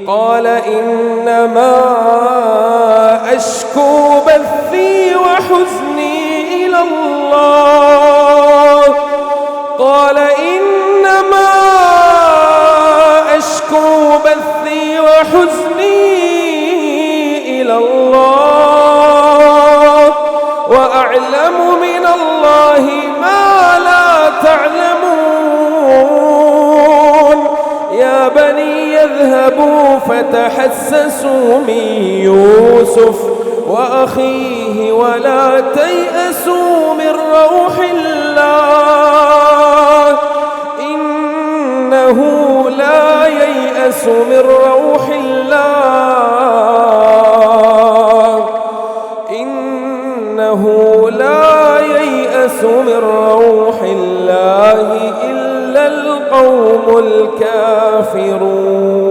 قال إنما أشكو بثي وحزني إلى الله. قال إنما أشكو بثي وحزني إلى الله وأعلم من الله ما لا تعلمون. يا بني اذهبوا فتحسسوا من يوسف وأخيه ولا تيأسوا من روح الله إنه لا ييأس من روح الله من روح الله إلا القوم الكافرون.